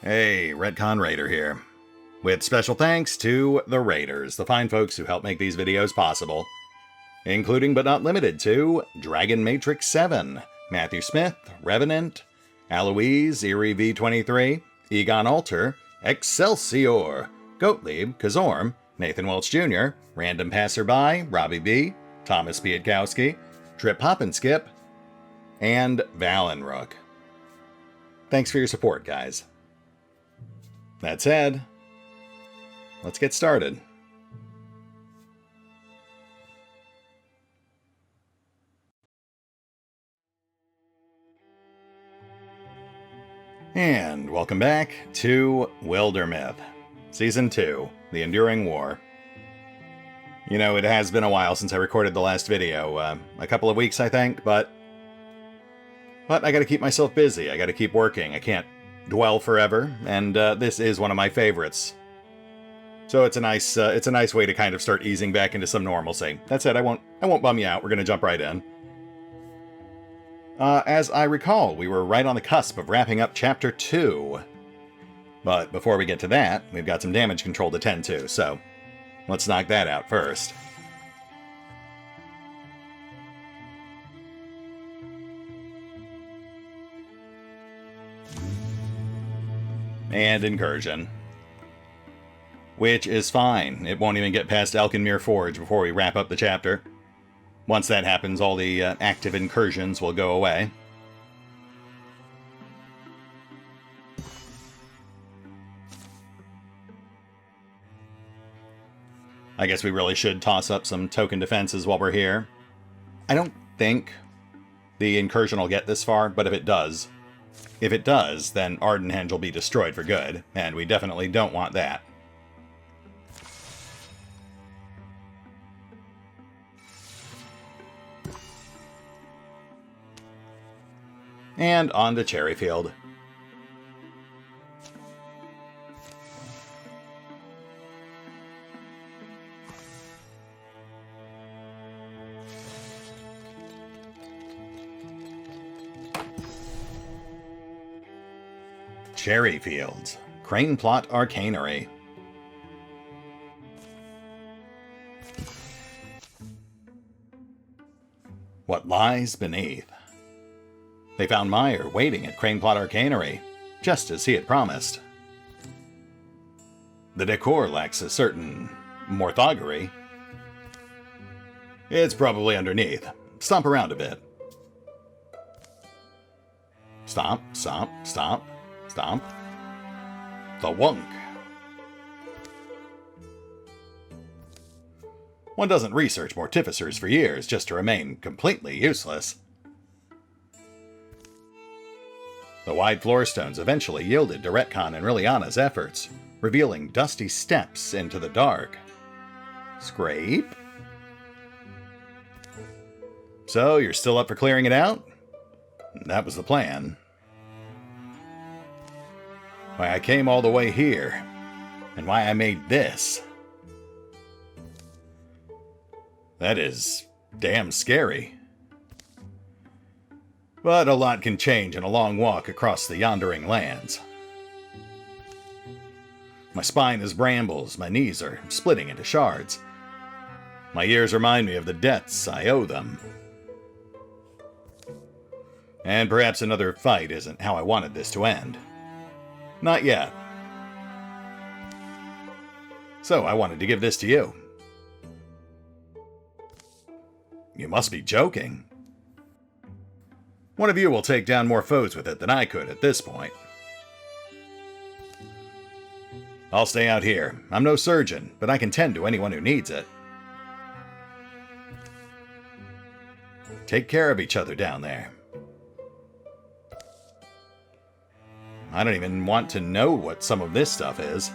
Hey, RetconRaider here. With special thanks to the Raiders, the fine folks who help make these videos possible, including but not limited to Dragon Matrix 7, Mathew Smith, Revenant, Alois, Eerie V23, EgonAlter, Exsellsior, Gottlieb, Kazorm, Nathan Welch Jr., RandomPassrby, RobbyB, Tomasz Piątkowski, Triphoppenskip, and Valinrook. Thanks for your support, guys. That said, let's get started. And welcome back to Wildermyth, Season 2, The Enduring War. You know, it has been a while since I recorded the last video, a couple of weeks I think, but I gotta keep myself busy, I gotta keep working, I can't dwell forever, and this is one of my favorites. So it's a nice way to kind of start easing back into some normalcy. That said, I won't bum you out. We're gonna jump right in. As I recall, we were right on the cusp of wrapping up Chapter 2. But before we get to that, we've got some damage control to tend to, so let's knock that out first. And Incursion. Which is fine. It won't even get past Alkenmere Forge before we wrap up the chapter. Once that happens, all the active incursions will go away. I guess we really should toss up some token defenses while we're here. I don't think the incursion will get this far, but if it does, then Ardenhenge will be destroyed for good, and we definitely don't want that. And on to Cherryfield. Cherryfields, Craneplot Arcanery. What lies beneath? They found Meyer waiting at Craneplot Arcanery, just as he had promised. The decor lacks a certain morthoggery. It's probably underneath. Stomp around a bit. Stomp, stomp, stomp, stomp. The wunk. One doesn't research mortificers for years just to remain completely useless. The wide floorstones eventually yielded to Retcon and Liliana's efforts, revealing dusty steps into the dark. Scrape? So, you're still up for clearing it out? That was the plan. Why I came all the way here, and why I made this. That is damn scary. But a lot can change in a long walk across the yondering lands. My spine is brambles, my knees are splitting into shards. My years remind me of the debts I owe them. And perhaps another fight isn't how I wanted this to end. Not yet. So I wanted to give this to you. You must be joking. One of you will take down more foes with it than I could at this point. I'll stay out here. I'm no surgeon, but I can tend to anyone who needs it. Take care of each other down there. I don't even want to know what some of this stuff is.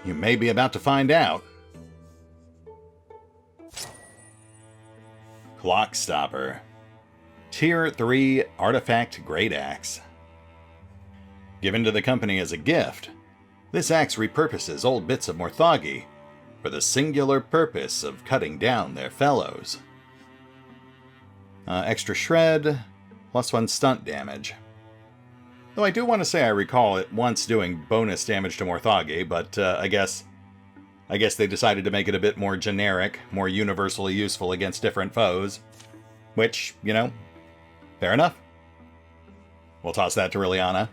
You may be about to find out. Clockstopper. Tier 3 Artifact Great Axe. Given to the company as a gift, this axe repurposes old bits of morthoggy for the singular purpose of cutting down their fellows. Extra shred, +1 stunt damage. Though I do want to say I recall it once doing bonus damage to Morthagi, but I guess they decided to make it a bit more generic, more universally useful against different foes. Which, you know, fair enough. We'll toss that to Liliana.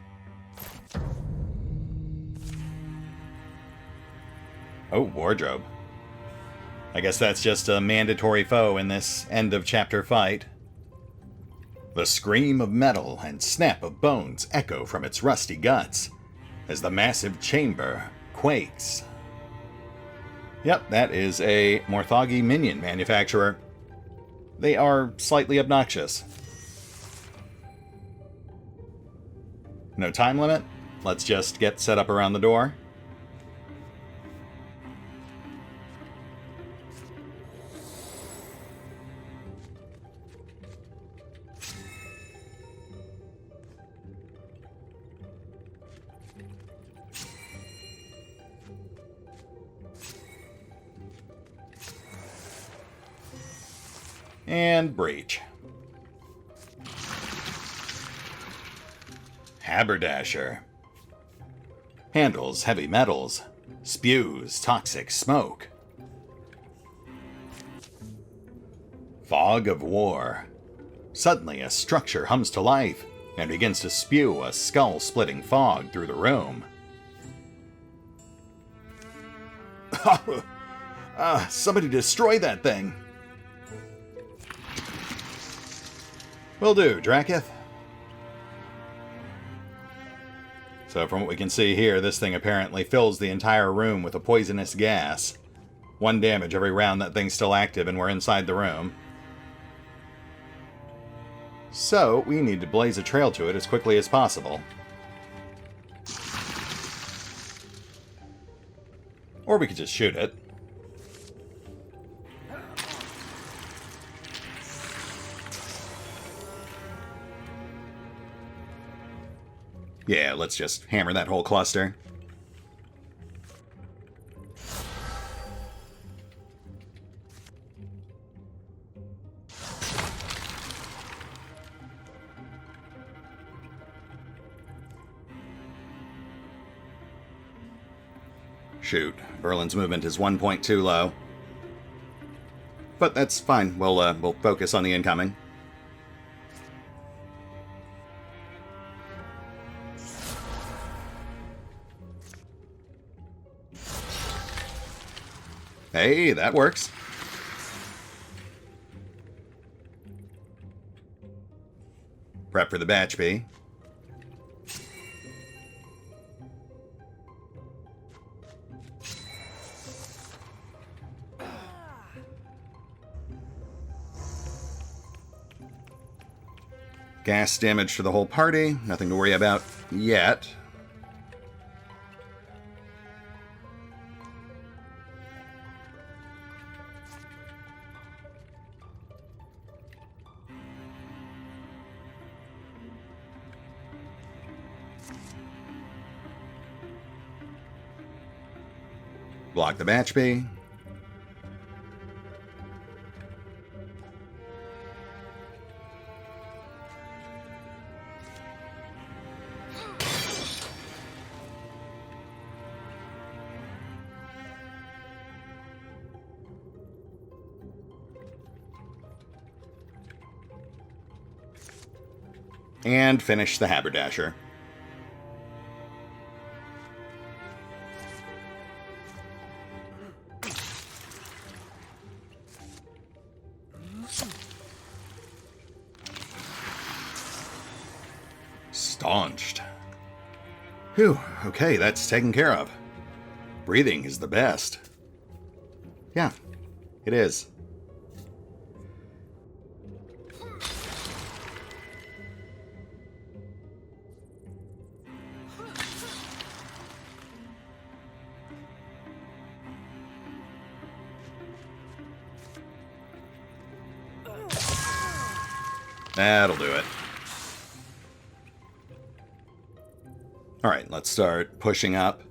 Oh, Wardrobe. I guess that's just a mandatory foe in this end-of-chapter fight. The scream of metal and snap of bones echo from its rusty guts as the massive chamber quakes. Yep, that is a Morthagi minion manufacturer. They are slightly obnoxious. No time limit. Let's just get set up around the door. And breach. Haberdasher. Handles heavy metals. Spews toxic smoke. Fog of War. Suddenly a structure hums to life and begins to spew a skull-splitting fog through the room. Somebody destroy that thing. Will do, Drakiith. So from what we can see here, this thing apparently fills the entire room with a poisonous gas. 1 damage every round that thing's still active and we're inside the room. So we need to blaze a trail to it as quickly as possible. Or we could just shoot it. Yeah, let's just hammer that whole cluster. Shoot, Berlin's movement is 1 point too low. But that's fine, we'll focus on the incoming. Hey, that works. Prep for the batch B. Gas damage to the whole party. Nothing to worry about yet. Block the batch B. And finish the haberdasher. Staunched. Whew, okay, that's taken care of. Breathing is the best. Yeah, it is. That'll do it. Alright, let's start pushing up.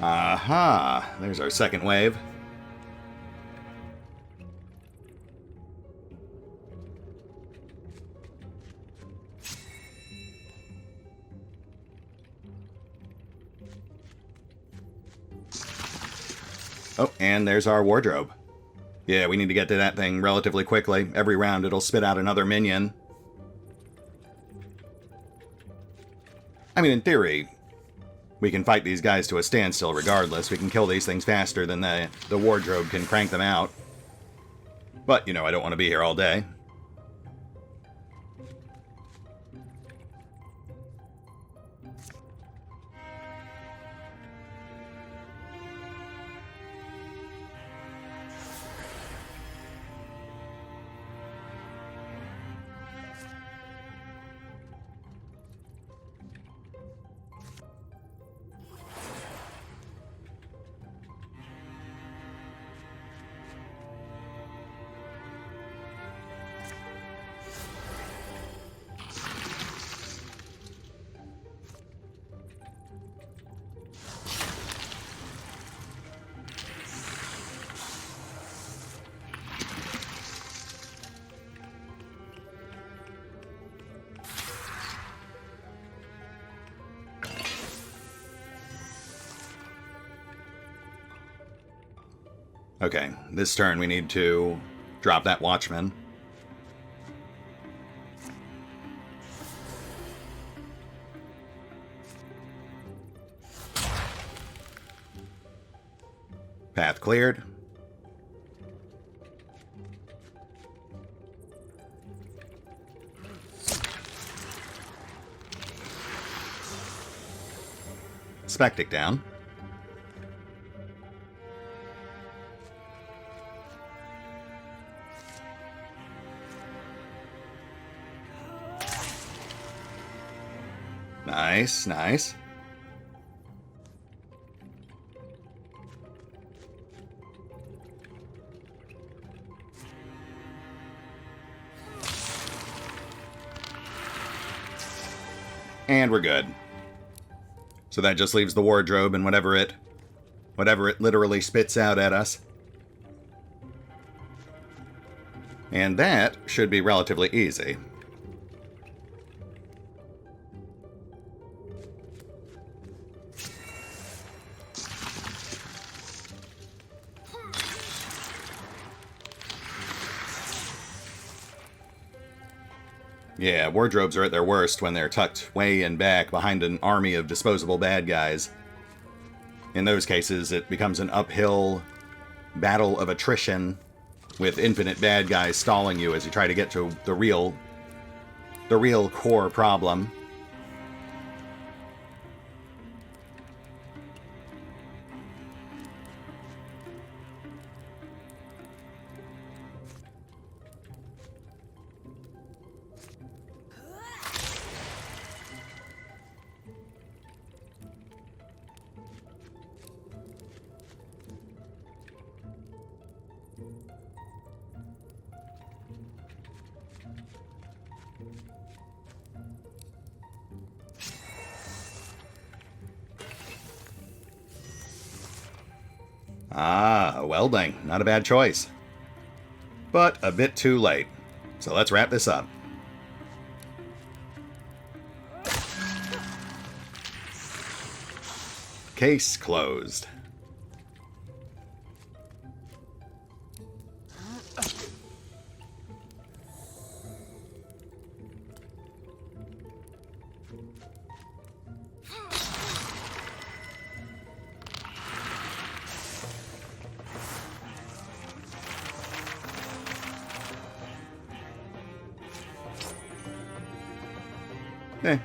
Aha! There's our second wave. Oh, and there's our wardrobe. Yeah, we need to get to that thing relatively quickly. Every round it'll spit out another minion. I mean, in theory, we can fight these guys to a standstill regardless. We can kill these things faster than the wardrobe can crank them out. But, you know, I don't want to be here all day. Okay, this turn we need to drop that Watchman. Path cleared. Spectic down. Nice, nice. And we're good. So that just leaves the wardrobe and whatever it literally spits out at us. And that should be relatively easy. Yeah, wardrobes are at their worst when they're tucked way in back behind an army of disposable bad guys. In those cases, it becomes an uphill battle of attrition with infinite bad guys stalling you as you try to get to the real core problem. Ah, welding. Not a bad choice. But a bit too late. So let's wrap this up. Case closed.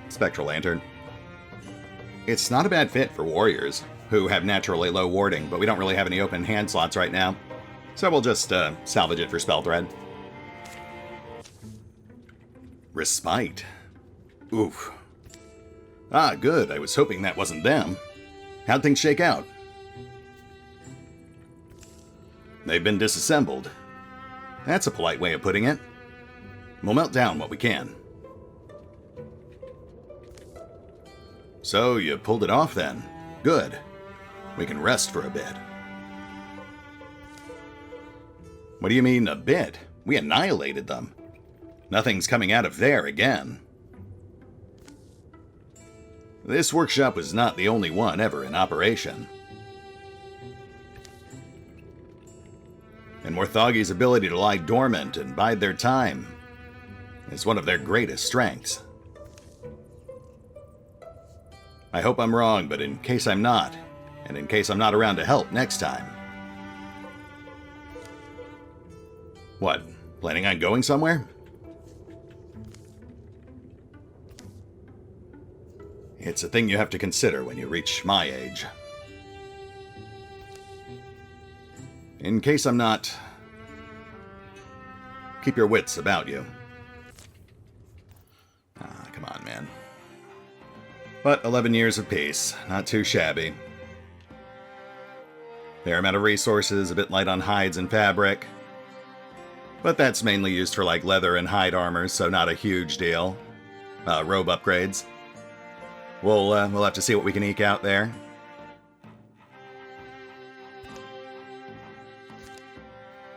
Spectral Lantern. It's not a bad fit for warriors, who have naturally low warding, but we don't really have any open hand slots right now, so we'll just salvage it for Spell Thread. Respite. Oof. Ah, good. I was hoping that wasn't them. How'd things shake out? They've been disassembled. That's a polite way of putting it. We'll melt down what we can. So, you pulled it off then. Good. We can rest for a bit. What do you mean, a bit? We annihilated them. Nothing's coming out of there again. This workshop was not the only one ever in operation. And Morthagi's ability to lie dormant and bide their time is one of their greatest strengths. I hope I'm wrong, but in case I'm not, and in case I'm not around to help next time. What, planning on going somewhere? It's a thing you have to consider when you reach my age. In case I'm not, keep your wits about you. Ah, come on, man. But 11 years of peace, not too shabby. Fair amount of resources, a bit light on hides and fabric. But that's mainly used for like leather and hide armor, so not a huge deal. Robe upgrades. We'll have to see what we can eke out there.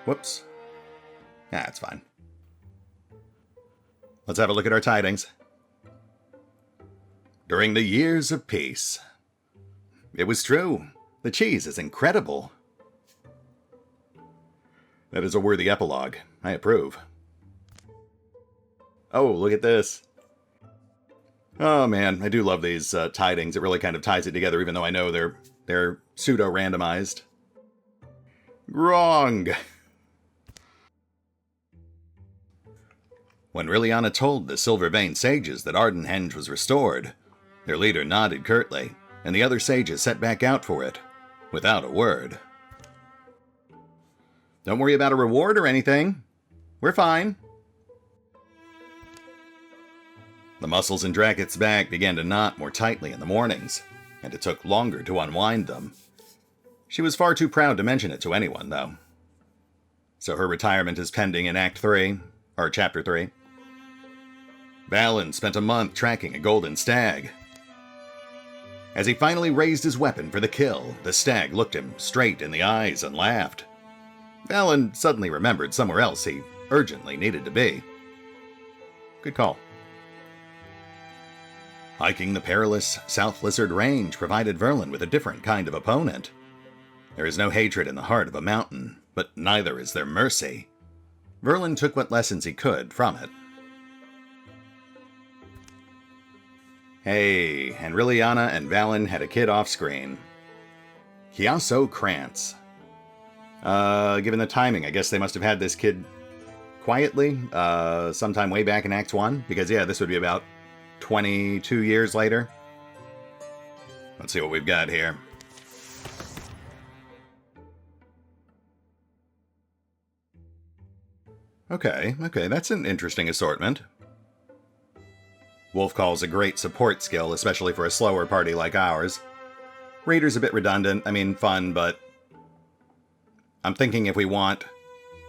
Whoops. That's fine. Let's have a look at our tidings. During the years of peace. It was true. The cheese is incredible. That is a worthy epilogue. I approve. Oh, look at this. Oh man, I do love these tidings. It really kind of ties it together, even though I know they're pseudo-randomized. Wrong! When Liliana told the Silver-Veined sages that Ardenhenge was restored, their leader nodded curtly, and the other sages set back out for it, without a word. Don't worry about a reward or anything. We're fine. The muscles in Drakiith's back began to knot more tightly in the mornings, and it took longer to unwind them. She was far too proud to mention it to anyone, though. So her retirement is pending in Act 3, or Chapter 3. Valin spent a month tracking a golden stag. As he finally raised his weapon for the kill, the stag looked him straight in the eyes and laughed. Valin suddenly remembered somewhere else he urgently needed to be. Good call. Hiking the perilous South Lizard Range provided Verlin with a different kind of opponent. There is no hatred in the heart of a mountain, but neither is there mercy. Verlin took what lessons he could from it. Hey, and Liliana and Valin had a kid off-screen. Hyaso Krantz. Given the timing, I guess they must have had this kid quietly, sometime way back in Act 1, because yeah, this would be about 22 years later. Let's see what we've got here. Okay, that's an interesting assortment. Wolf Call's a great support skill, especially for a slower party like ours. Raider's a bit redundant, I mean fun, but I'm thinking if we want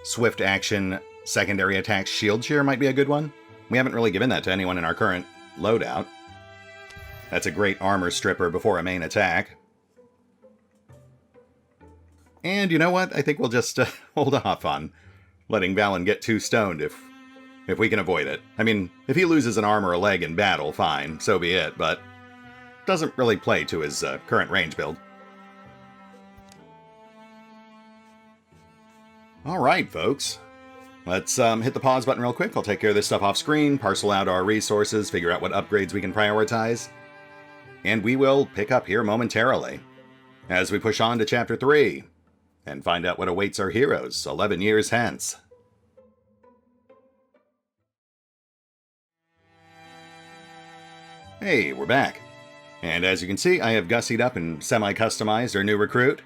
swift action, secondary attack, shield cheer might be a good one. We haven't really given that to anyone in our current loadout. That's a great armor stripper before a main attack. And you know what? I think we'll just hold off on letting Valin get too stoned if we can avoid it. I mean, if he loses an arm or a leg in battle, fine, so be it, but doesn't really play to his current range build. Alright, folks. Let's hit the pause button real quick. I'll take care of this stuff off screen, parcel out our resources, figure out what upgrades we can prioritize, and we will pick up here momentarily as we push on to Chapter 3 and find out what awaits our heroes 11 years hence. Hey, we're back. And as you can see, I have gussied up and semi-customized our new recruit,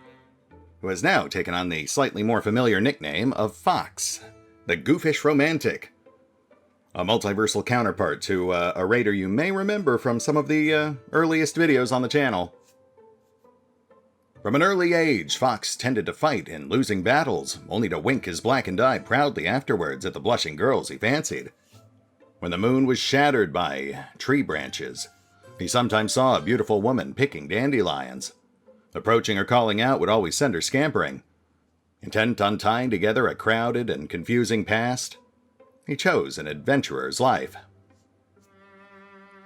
who has now taken on the slightly more familiar nickname of Fox, the Goofish Romantic. A multiversal counterpart to a raider you may remember from some of the earliest videos on the channel. From an early age, Fox tended to fight in losing battles, only to wink his blackened eye proudly afterwards at the blushing girls he fancied. When the moon was shattered by tree branches, he sometimes saw a beautiful woman picking dandelions, Approaching or calling out would always send her scampering. Intent on tying together a crowded and confusing past, he chose an adventurer's life.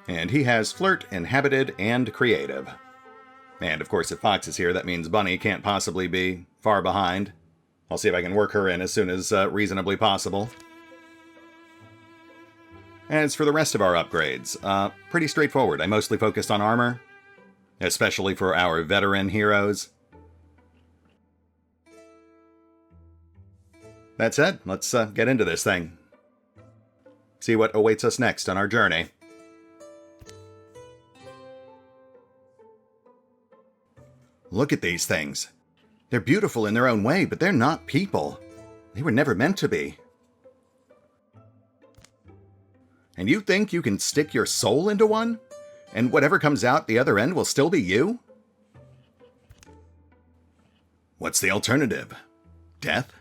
And he has flirt, inhabited, and creative. And of course, if Fox is here, that means Bunny can't possibly be far behind. I'll see if I can work her in as soon as reasonably possible. As for the rest of our upgrades, pretty straightforward. I mostly focused on armor, especially for our veteran heroes. That said, let's get into this thing. See what awaits us next on our journey. Look at these things. They're beautiful in their own way, but they're not people. They were never meant to be. And you think you can stick your soul into one? And whatever comes out the other end will still be you? What's the alternative? Death?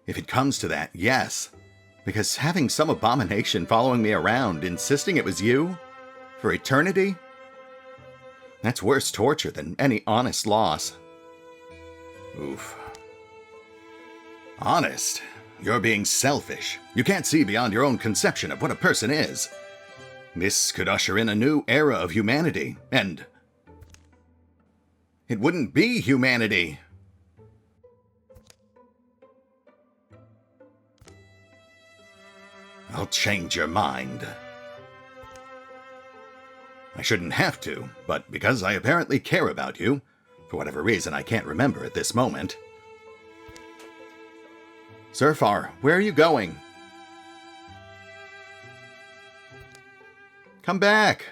If it comes to that, yes. Because having some abomination following me around, insisting it was you, for eternity? That's worse torture than any honest loss. Oof. Honest? You're being selfish. You can't see beyond your own conception of what a person is. This could usher in a new era of humanity, and it wouldn't be humanity. I'll change your mind. I shouldn't have to, but because I apparently care about you, for whatever reason I can't remember at this moment. Surfar, where are you going? Come back!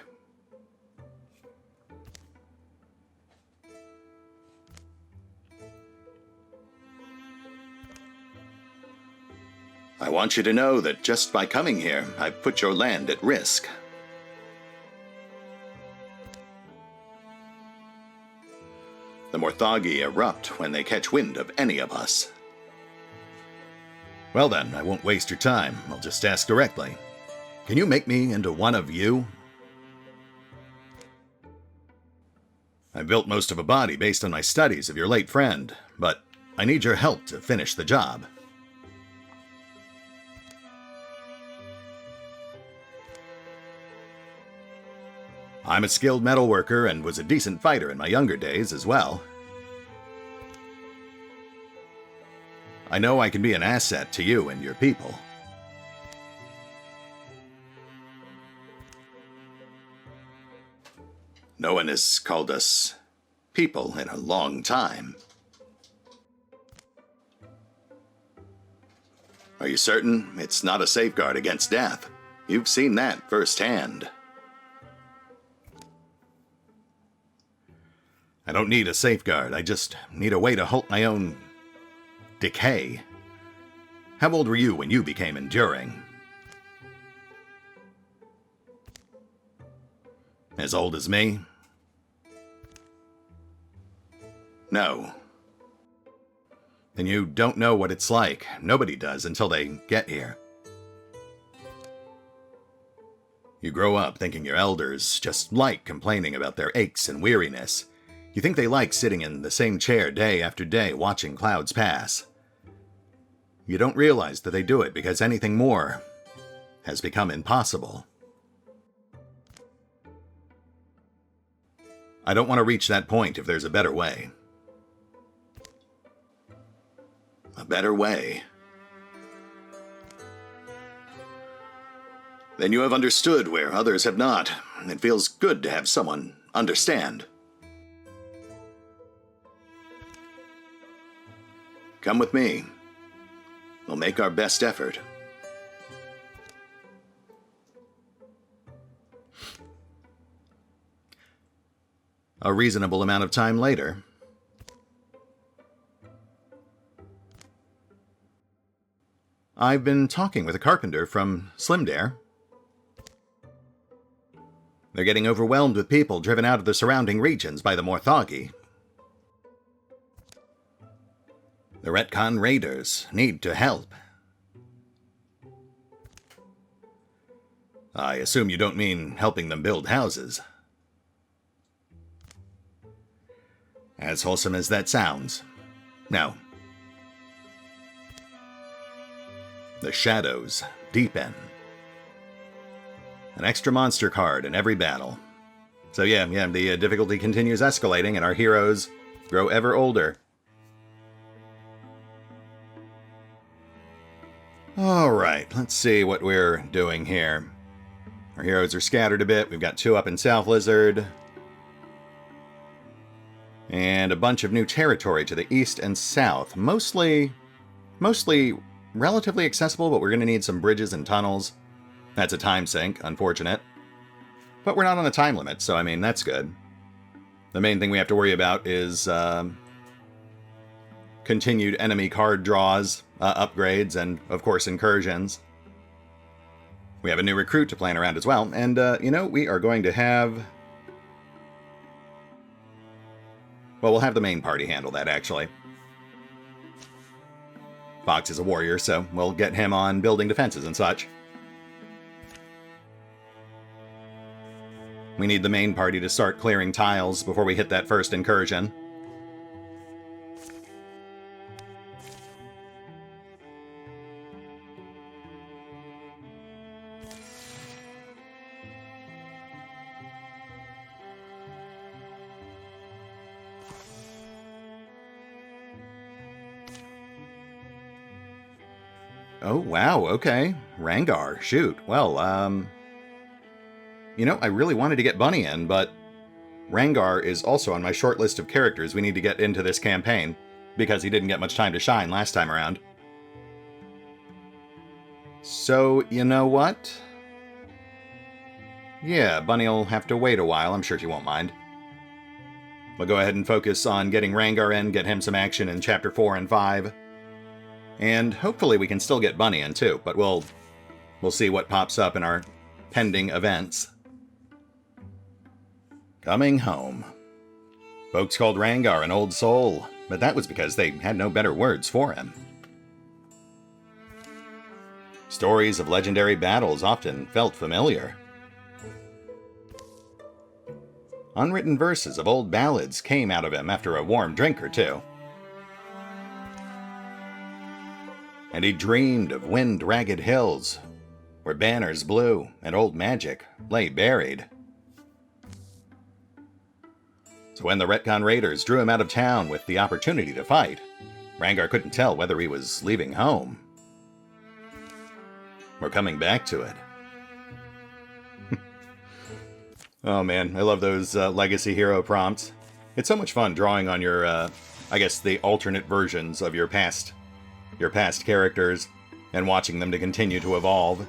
I want you to know that just by coming here, I've put your land at risk. The Morthagi erupt when they catch wind of any of us. Well then, I won't waste your time. I'll just ask directly. Can you make me into one of you? I built most of a body based on my studies of your late friend, but I need your help to finish the job. I'm a skilled metalworker and was a decent fighter in my younger days as well. I know I can be an asset to you and your people. No one has called us people in a long time. Are you certain it's not a safeguard against death? You've seen that firsthand. I don't need a safeguard, I just need a way to halt my own decay. How old were you when you became enduring? As old as me? No. Then you don't know what it's like. Nobody does until they get here. You grow up thinking your elders just like complaining about their aches and weariness. You think they like sitting in the same chair day after day watching clouds pass. You don't realize that they do it because anything more has become impossible. I don't want to reach that point if there's a better way. A better way? Then you have understood where others have not. It feels good to have someone understand. Come with me. We'll make our best effort. A reasonable amount of time later. I've been talking with a carpenter from Slimdare. They're getting overwhelmed with people driven out of the surrounding regions by the Morthagi. The RetconRaiders need to help. I assume you don't mean helping them build houses. As wholesome as that sounds. No. The shadows deepen. An extra monster card in every battle. So yeah, the difficulty continues escalating and our heroes grow ever older. Alright, let's see what we're doing here. Our heroes are scattered a bit. We've got 2 up in South Lizard. And a bunch of new territory to the east and south. Mostly relatively accessible, but we're going to need some bridges and tunnels. That's a time sink, unfortunate. But we're not on a time limit, so I mean, that's good. The main thing we have to worry about is continued enemy card draws, upgrades, and, of course, incursions. We have a new recruit to plan around as well, and, we are going to have... Well, we'll have the main party handle that, actually. Fox is a warrior, so we'll get him on building defenses and such. We need the main party to start clearing tiles before we hit that first incursion. Oh, wow, okay. Rangar, shoot. Well, I really wanted to get Bunny in, but Rangar is also on my short list of characters we need to get into this campaign, because he didn't get much time to shine last time around. So, you know what? Yeah, Bunny will have to wait a while, I'm sure she won't mind. We'll go ahead and focus on getting Rangar in, get him some action in Chapter 4 and 5. And hopefully we can still get Bunny in too, but we'll see what pops up in our pending events. Coming home. Folks called Rangar an old soul, but that was because they had no better words for him. Stories of legendary battles often felt familiar. Unwritten verses of old ballads came out of him after a warm drink or two. And he dreamed of wind-ragged hills, where banners blew and old magic lay buried. So when the Retcon Raiders drew him out of town with the opportunity to fight, Rangar couldn't tell whether he was leaving home or coming back to it. Oh man, I love those legacy hero prompts. It's so much fun drawing on your, I guess, the alternate versions of your past characters, and watching them to continue to evolve.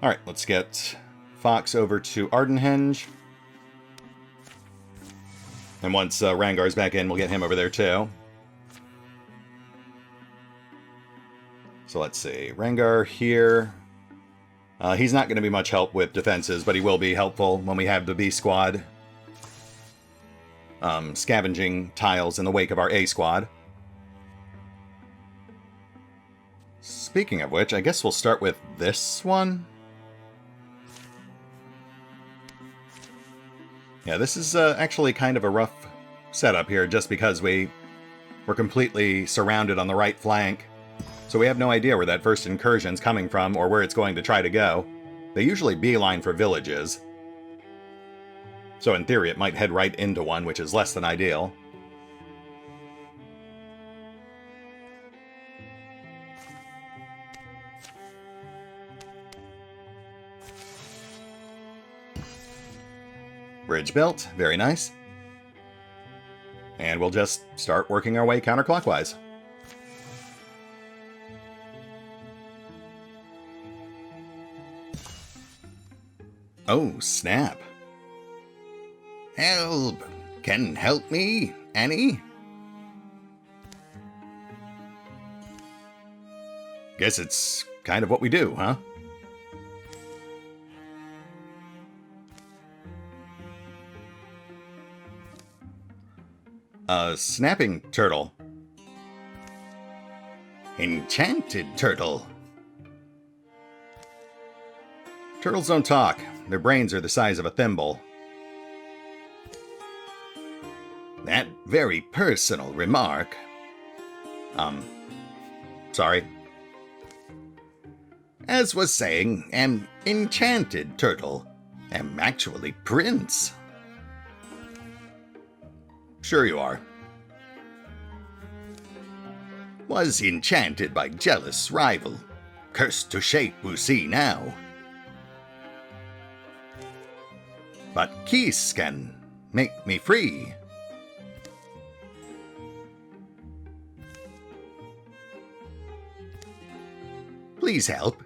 Alright, let's get Fox over to Ardenhenge. And once Rangar's back in, we'll get him over there too. So let's see, Rangar here. He's not going to be much help with defenses, but he will be helpful when we have the B squad scavenging tiles in the wake of our A squad. Speaking of which, I guess we'll start with this one. Yeah, this is actually kind of a rough setup here, just because we're completely surrounded on the right flank. So we have no idea where that first incursion's coming from, or where it's going to try to go. They usually beeline for villages. So in theory, it might head right into one, which is less than ideal. Bridge built, very nice. And we'll just start working our way counterclockwise. Oh, snap. Help! Can help me, Annie? Guess it's kind of what we do, huh? A snapping turtle. Enchanted turtle. Turtles don't talk. Their brains are the size of a thimble. That very personal remark. Sorry. As was saying, am enchanted, turtle. Am actually prince. Sure you are. Was enchanted by jealous rival. Cursed to shape who see now. But kiss can make me free. Please help.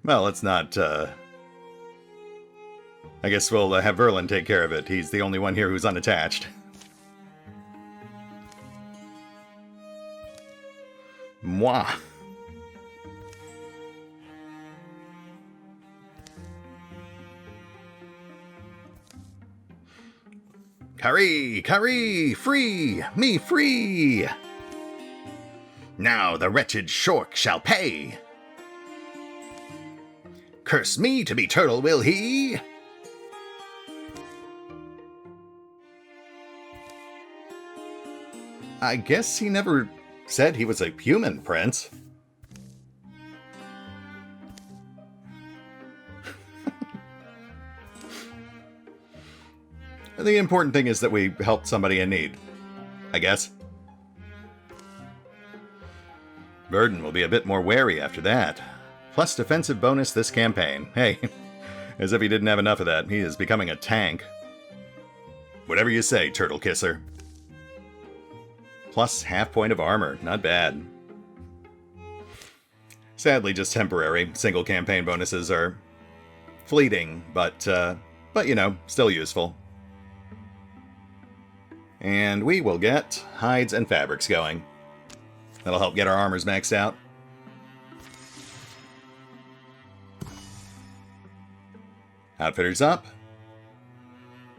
Well, let's not, I guess we'll have Verlin take care of it. He's the only one here who's unattached. Moi. Curry, free, me free! Now the wretched shork shall pay! Curse me to be turtle, will he? I guess he never said he was a human prince. The important thing is that we helped somebody in need, I guess. Burden will be a bit more wary after that. Plus defensive bonus this campaign. Hey, as if he didn't have enough of that, he is becoming a tank. Whatever you say, Turtle Kisser. Plus half point of armor, not bad. Sadly, just temporary. Single campaign bonuses are fleeting, but you know, still useful. And we will get hides and fabrics going. That'll help get our armors maxed out. Outfitters up.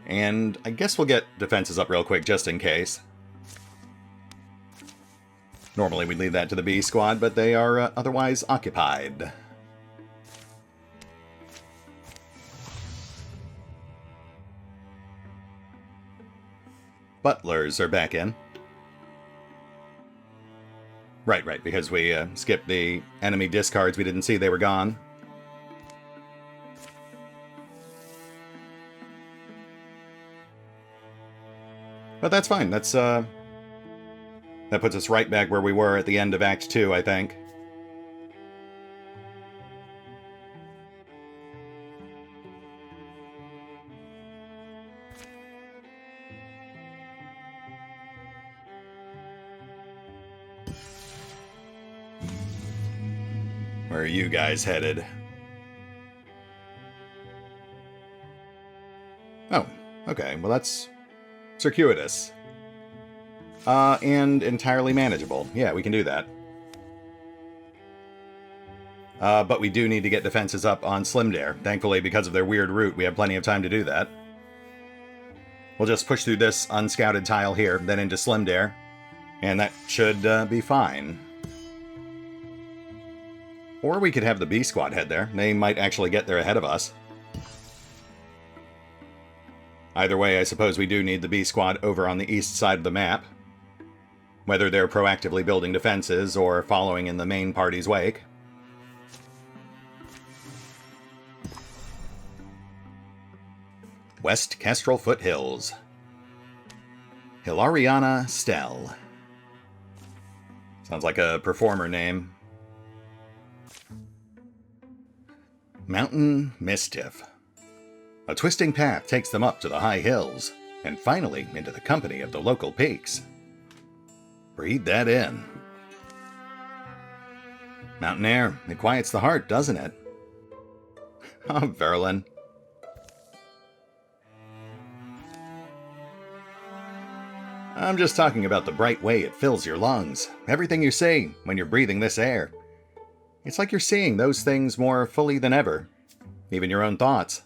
And I guess we'll get defenses up real quick just in case. Normally we'd leave that to the B squad, but they are otherwise occupied. Butlers are back in. Right, because we skipped the enemy discards. We didn't see they were gone. But that's fine. That's, that puts us right back where we were at the end of Act 2, I think. Where are you guys headed? Oh, okay. Well, that's circuitous. And entirely manageable. Yeah, we can do that. But we do need to get defenses up on Slimdare. Thankfully, because of their weird route, we have plenty of time to do that. We'll just push through this unscouted tile here, then into Slimdare, and that should be fine. Or we could have the B squad head there. They might actually get there ahead of us. Either way, I suppose we do need the B squad over on the east side of the map. Whether they're proactively building defenses or following in the main party's wake. West Kestrel Foothills. Hilariana Stell. Sounds like a performer name. Mountain Mischief. A twisting path takes them up to the high hills, and finally into the company of the local peaks. Breathe that in. Mountain air, it quiets the heart, doesn't it? Oh, Verlin. I'm just talking about the bright way it fills your lungs. Everything you see when you're breathing this air. It's like you're seeing those things more fully than ever. Even your own thoughts.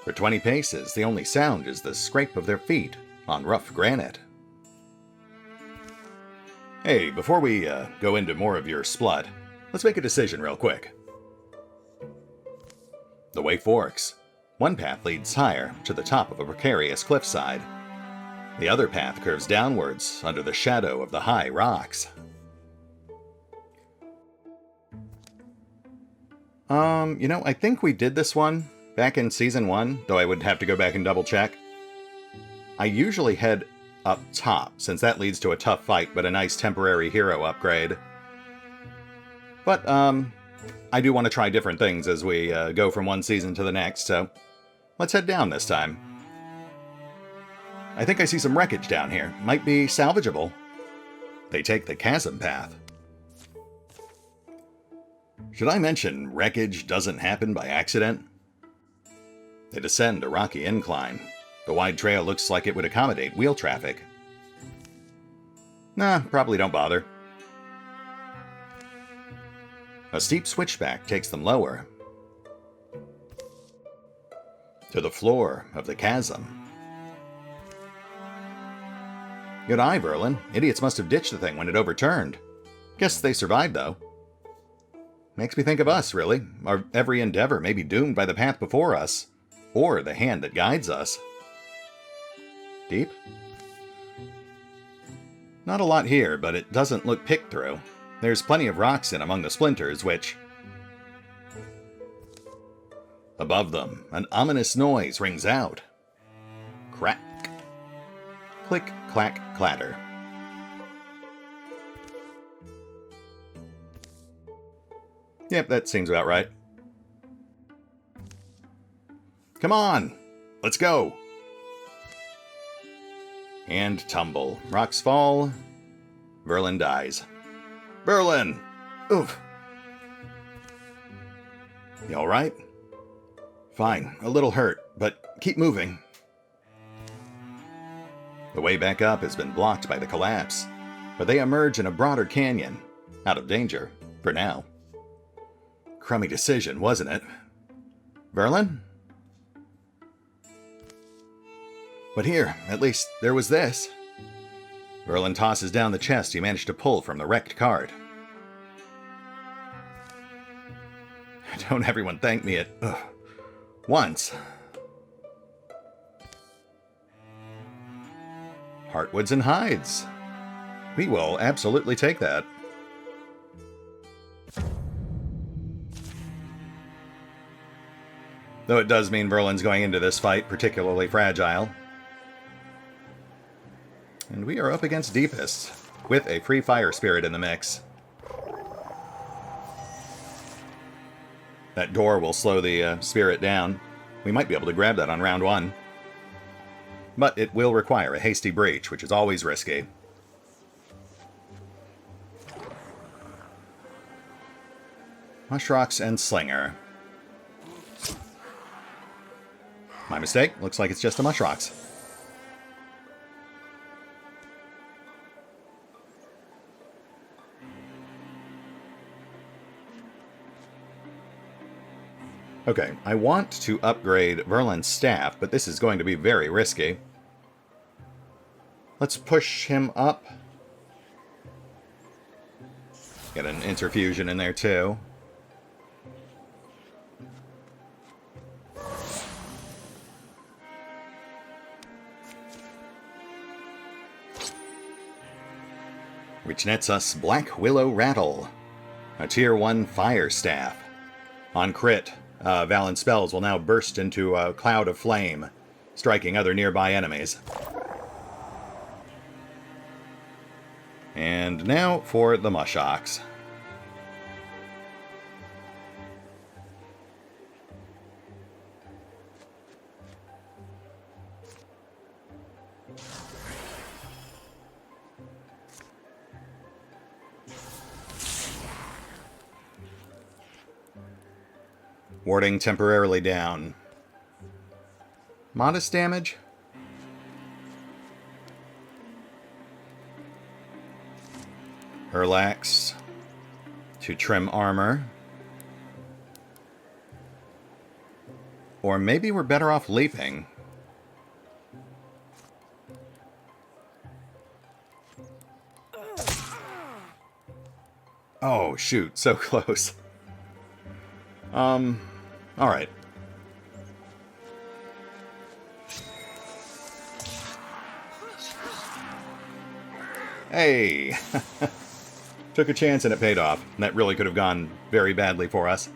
For 20 paces, the only sound is the scrape of their feet on rough granite. Hey, before we go into more of your splut, Let's make a decision real quick. The way forks. One path leads higher, to the top of a precarious cliffside. The other path curves downwards, under the shadow of the high rocks. I think we did this one back in Season 1, though I would have to go back and double check. I usually head up top, since that leads to a tough fight, but a nice temporary hero upgrade. But, I do want to try different things as we go from one season to the next, so let's head down this time. I think I see some wreckage down here. Might be salvageable. They take the chasm path. Should I mention wreckage doesn't happen by accident? They descend a rocky incline. The wide trail looks like it would accommodate wheel traffic. Nah, probably don't bother. A steep switchback takes them lower, to the floor of the chasm. Good eye, Verlin. Idiots must have ditched the thing when it overturned. Guess they survived, though. Makes me think of us, really. Our every endeavor may be doomed by the path before us, or the hand that guides us. Deep? Not a lot here, but it doesn't look picked through. There's plenty of rocks in among the splinters, which... Above them, an ominous noise rings out. Crack. Click, clack, clatter. Yep, that seems about right. Come on! Let's go! And tumble. Rocks fall. Verlin dies. Verlin! Oof. You alright? Fine. A little hurt, but keep moving. The way back up has been blocked by the collapse, but they emerge in a broader canyon. Out of danger. For now. Crummy decision, wasn't it? Verlin? But here, at least, there was this. Verlin tosses down the chest he managed to pull from the wrecked cart. Don't everyone thank me at... once. Heartwoods and hides. We will absolutely take that. Though it does mean Verlin's going into this fight particularly fragile. And we are up against Deepest, with a free fire spirit in the mix. That door will slow the spirit down. We might be able to grab that on round 1. But it will require a hasty breach, which is always risky. Mushrocks and Slinger. My mistake. Looks like it's just a Mushrocks. Okay, I want to upgrade Verlin's staff, but this is going to be very risky. Let's push him up. Get an interfusion in there too. Which nets us Black Willow Rattle, a Tier 1 Fire Staff. On crit, Valen's spells will now burst into a cloud of flame, striking other nearby enemies. And now for the Mushocks. Warding temporarily down. Modest damage? Relax. To trim armor. Or maybe we're better off leaping. Oh, shoot. So close. Alright. Hey! Took a chance and it paid off. That really could have gone very badly for us.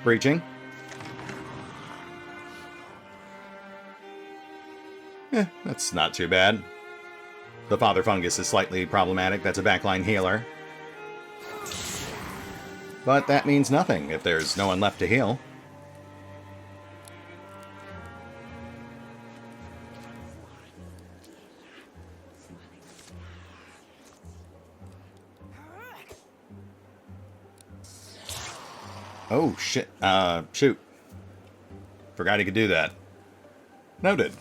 Breaching. That's not too bad. The Father Fungus is slightly problematic. That's a backline healer. But that means nothing if there's no one left to heal. Oh, shit. Shoot. Forgot he could do that. Noted.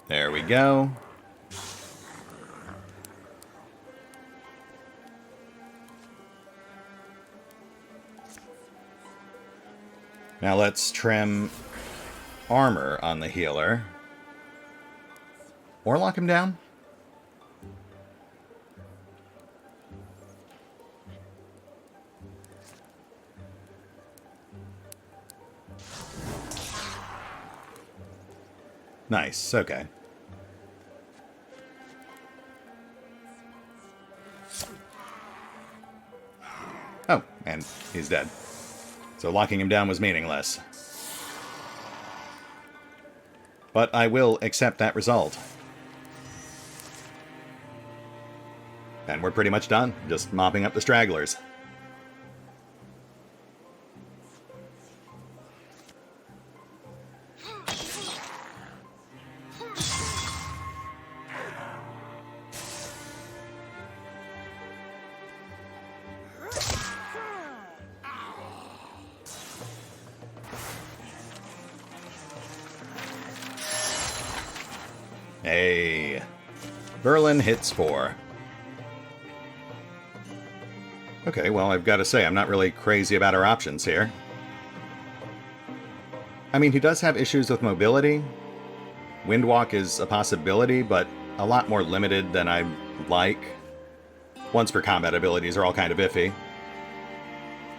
There we go. Now let's trim armor on the healer. Or lock him down. Nice, okay. Oh, and he's dead. So locking him down was meaningless. But I will accept that result. And we're pretty much done. Just mopping up the stragglers. Hey, Berlin hits 4. Okay, well, I've got to say, I'm not really crazy about our options here. I mean, he does have issues with mobility. Windwalk is a possibility, but a lot more limited than I'd like. Once per combat abilities are all kind of iffy.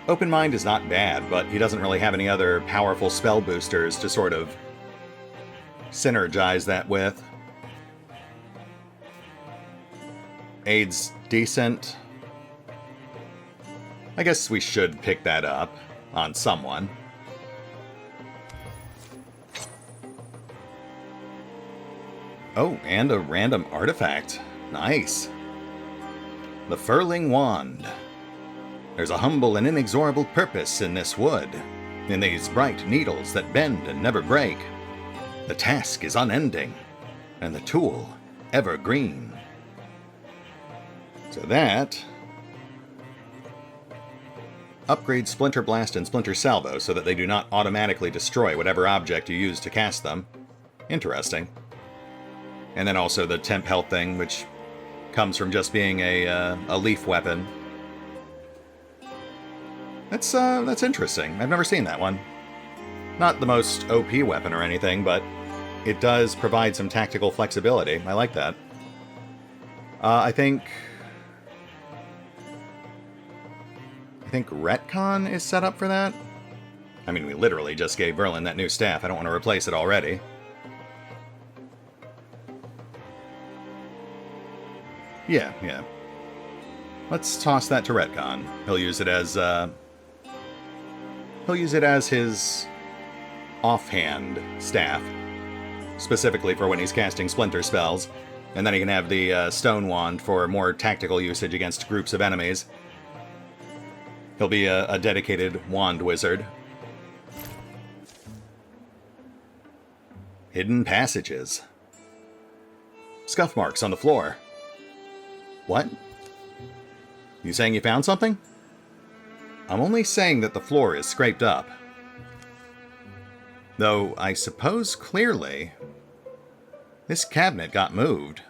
Open Mind is not bad, but he doesn't really have any other powerful spell boosters to sort of synergize that with. Aid's decent. I guess we should pick that up on someone. Oh, and a random artifact. Nice. The Furling Wand. There's a humble and inexorable purpose in this wood, in these bright needles that bend and never break. The task is unending, and the tool evergreen. So that upgrades Splinter Blast and Splinter Salvo so that they do not automatically destroy whatever object you use to cast them. Interesting. And then also the temp health thing, which comes from just being a leaf weapon. That's interesting. I've never seen that one. Not the most OP weapon or anything, but it does provide some tactical flexibility. I like that. I think Retcon is set up for that. I mean, we literally just gave Verlin that new staff. I don't want to replace it already. Yeah. Let's toss that to Retcon. He'll use it as his offhand staff, specifically for when he's casting splinter spells. And then he can have the Stone Wand for more tactical usage against groups of enemies. He'll be a dedicated wand wizard. Hidden passages. Scuff marks on the floor. What? You saying you found something? I'm only saying that the floor is scraped up. Though, I suppose clearly, this cabinet got moved.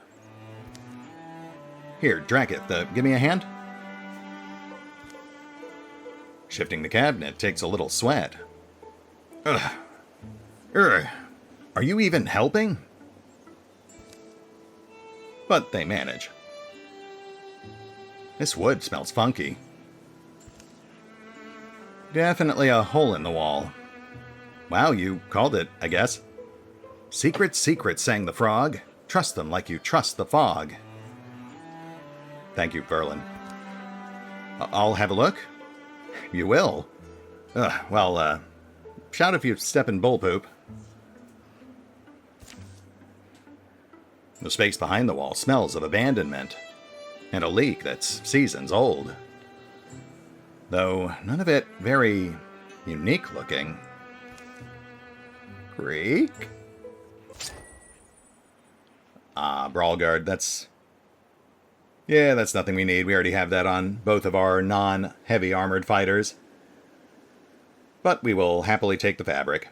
Here, Drakiith, give me a hand. Shifting the cabinet takes a little sweat. Ugh. Ugh. Are you even helping? But they manage. This wood smells funky. Definitely a hole in the wall. Wow, you called it, I guess. Secret, secret, sang the frog. Trust them like you trust the fog. Thank you, Verlin. I'll have a look? You will? Well, shout if you step in bull poop. The space behind the wall smells of abandonment, and a leak that's seasons old. Though none of it very unique looking. Creak? Brawl Guard, that's nothing we need. We already have that on both of our non-heavy armored fighters. But we will happily take the fabric.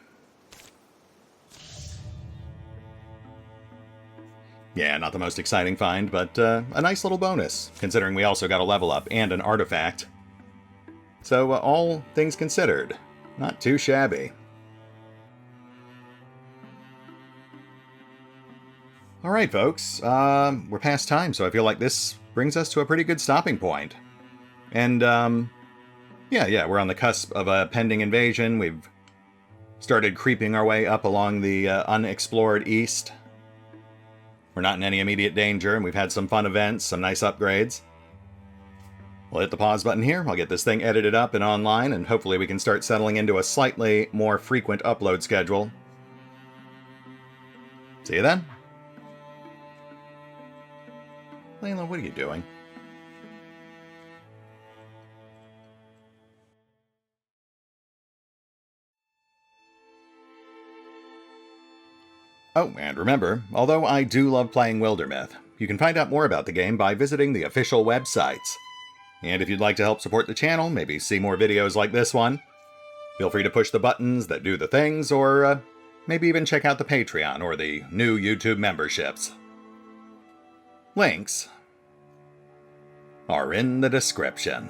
Yeah, not the most exciting find, but a nice little bonus, considering we also got a level up and an artifact. So, all things considered, not too shabby. Alright, folks, we're past time, so I feel like this brings us to a pretty good stopping point. And, yeah, we're on the cusp of a pending invasion. We've started creeping our way up along the unexplored east. We're not in any immediate danger, and we've had some fun events, some nice upgrades. We'll hit the pause button here. I'll get this thing edited up and online, and hopefully we can start settling into a slightly more frequent upload schedule. See you then. Layla, what are you doing? Oh, and remember, although I do love playing Wildermyth, you can find out more about the game by visiting the official websites. And if you'd like to help support the channel, maybe see more videos like this one, feel free to push the buttons that do the things, or maybe even check out the Patreon or the new YouTube memberships. Links are in the description.